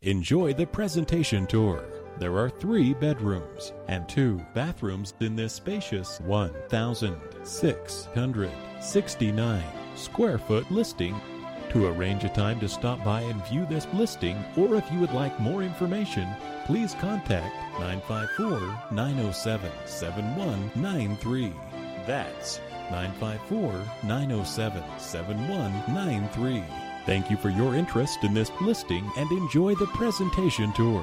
Enjoy the presentation tour. There are 3 bedrooms and 2 bathrooms in this spacious 1,669 square foot listing. To arrange a time to stop by and view this listing, or if you would like more information, please contact 954-907-7193. That's 954-907-7193. Thank you for your interest in this listing and enjoy the presentation tour.